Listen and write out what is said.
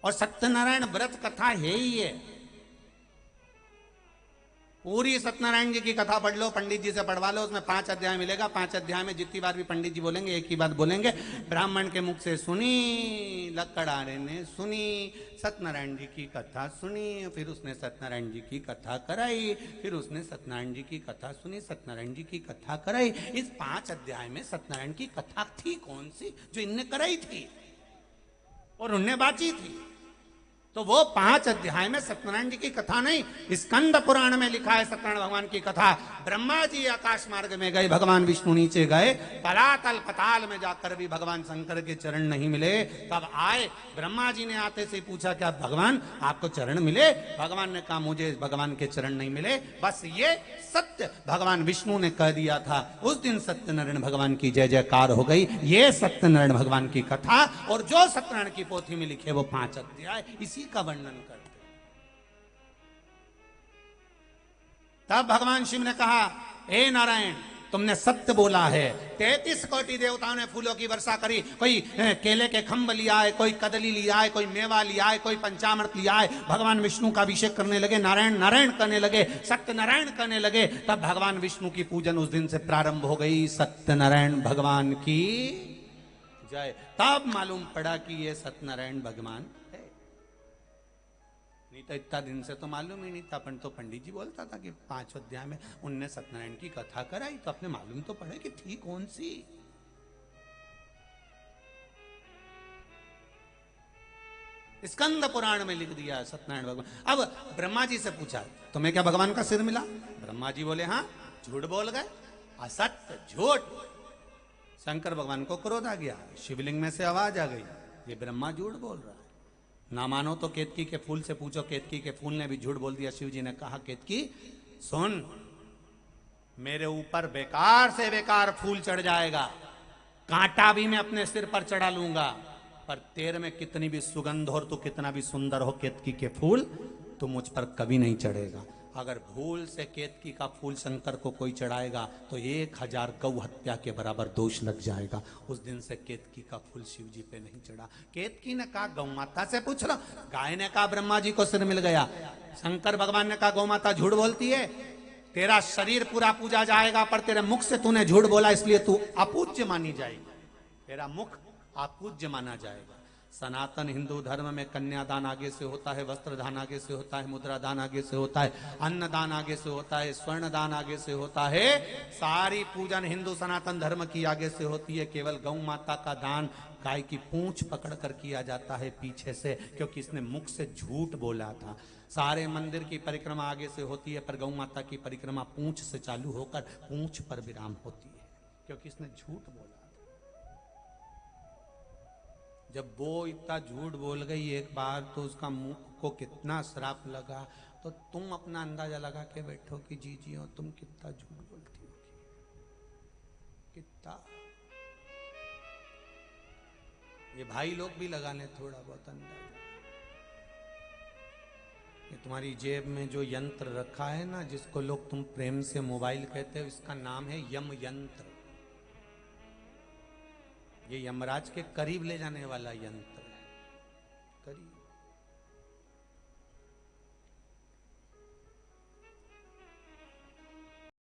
और सत्यनारायण व्रत कथा है ही है। पूरी सत्यनारायण जी की कथा पढ़ लो, पंडित जी से पढ़वा लो, उसमें 5 अध्याय मिलेगा। 5 अध्याय में जितनी बार भी पंडित जी बोलेंगे एक ही बात बोलेंगे, ब्राह्मण के मुख से सुनी, लकड़हारे ने सुनी, सत्यनारायण जी की कथा सुनी, फिर उसने सत्यनारायण जी की कथा कराई, फिर उसने सत्यनारायण जी की कथा सुनी, सत्यनारायण जी की कथा कराई। इस 5 अध्याय में सत्यनारायण की कथा थी कौन सी जो इनने कराई थी और उनने बाची थी? तो वो 5 अध्याय में सत्यनारायण जी की कथा नहीं, स्कंद पुराण में लिखा है सत्यनारायण भगवान की कथा। ब्रह्मा जी आकाश मार्ग में गए, भगवान विष्णु नीचे गए, तलातल पताल में जाकर भी भगवान शंकर के चरण नहीं मिले। तब आए, ब्रह्मा जी ने आते से पूछा क्या भगवान आपको चरण मिले? भगवान ने कहा मुझे भगवान के चरण नहीं मिले। बस ये सत्य भगवान विष्णु ने कह दिया था। उस दिन सत्यनारायण भगवान की जय जयकार हो गई। ये सत्यनारायण भगवान की कथा, और जो सत्यनारायण की पोथी में लिखे वो 5 अध्याय इसी का वर्णन करते। तब भगवान शिव ने कहा हे नारायण तुमने सत्य बोला है। 33 कोटि देवताओं ने फूलों की वर्षा करी। कोई केले के खंभ लिया है, कोई कदली लिया है, कोई मेवा लिया है, कोई पंचामृत लिया है। भगवान विष्णु का अभिषेक करने लगे, नारायण नारायण करने लगे, सत्यनारायण करने लगे। तब भगवान विष्णु की पूजन उस दिन से प्रारंभ हो गई। सत्यनारायण भगवान की जय। तब मालूम पड़ा कि ये सत्यनारायण भगवान है, नहीं तो इतना दिन से तो मालूम ही नहीं था। अपन तो पंडित जी बोलता था कि 5 अध्याय में उनने सत्यनारायण की कथा कराई, तो अपने मालूम तो पड़े कि थी कौन सी। स्कंद पुराण में लिख दिया सत्यनारायण भगवान। अब ब्रह्मा जी से पूछा तुम्हें क्या भगवान का सिर मिला? ब्रह्मा जी बोले हाँ। झूठ बोल गए, असत्य झूठ। शंकर भगवान को क्रोध आ गया, शिवलिंग में से आवाज आ गई ये ब्रह्मा झूठ बोल रहा है। ना मानो तो केतकी के फूल से पूछो। केतकी के फूल ने भी झूठ बोल दिया। शिव जी ने कहा केतकी सुन, मेरे ऊपर बेकार से बेकार फूल चढ़ जाएगा, कांटा भी मैं अपने सिर पर चढ़ा लूंगा, पर तेरे में कितनी भी सुगंध हो, तो कितना भी सुंदर हो केतकी के फूल, तो मुझ पर कभी नहीं चढ़ेगा। अगर भूल से केतकी का फूल शंकर को कोई चढ़ाएगा तो 1000 गौ हत्या के बराबर दोष लग जाएगा। उस दिन से केतकी का फूल शिव जी पे नहीं चढ़ा। केतकी ने कहा गौ माता से पूछ लो। गाय ने कहा ब्रह्मा जी को सिर मिल गया। शंकर भगवान ने कहा गौ माता झूठ बोलती है, तेरा शरीर पूरा पूजा जाएगा, पर तेरे मुख से तूने झूठ बोला इसलिए तू अपूज्य मानी जाएगी। तेरा मुख अपूज्य माना जाएगा। सनातन हिंदू धर्म में कन्यादान आगे से होता है, वस्त्र दान आगे से होता है, मुद्रा दान आगे से होता है, अन्न दान आगे से होता है, स्वर्ण दान आगे से होता है। सारी पूजन हिंदू सनातन धर्म की आगे से होती है। केवल गौ माता का दान गाय की पूंछ पकड़ कर किया जाता है पीछे से, क्योंकि इसने मुख से झूठ बोला था। सारे मंदिर की परिक्रमा आगे से होती है, पर गौ माता की परिक्रमा पूंछ से चालू होकर पूंछ पर विराम होती है, क्योंकि इसने झूठ बोला। जब वो इतना झूठ बोल गई एक बार, तो उसका मुख को कितना श्राप लगा। तो तुम अपना अंदाजा लगा के बैठो कि जी और तुम कितना झूठ बोलती होगी, कितना। ये भाई लोग भी लगा ले थोड़ा बहुत अंदाजा। ये तुम्हारी जेब में जो यंत्र रखा है ना, जिसको लोग तुम प्रेम से मोबाइल कहते हो, इसका नाम है यम यंत्र। ये यमराज के करीब ले जाने वाला यंत्र है, करीब।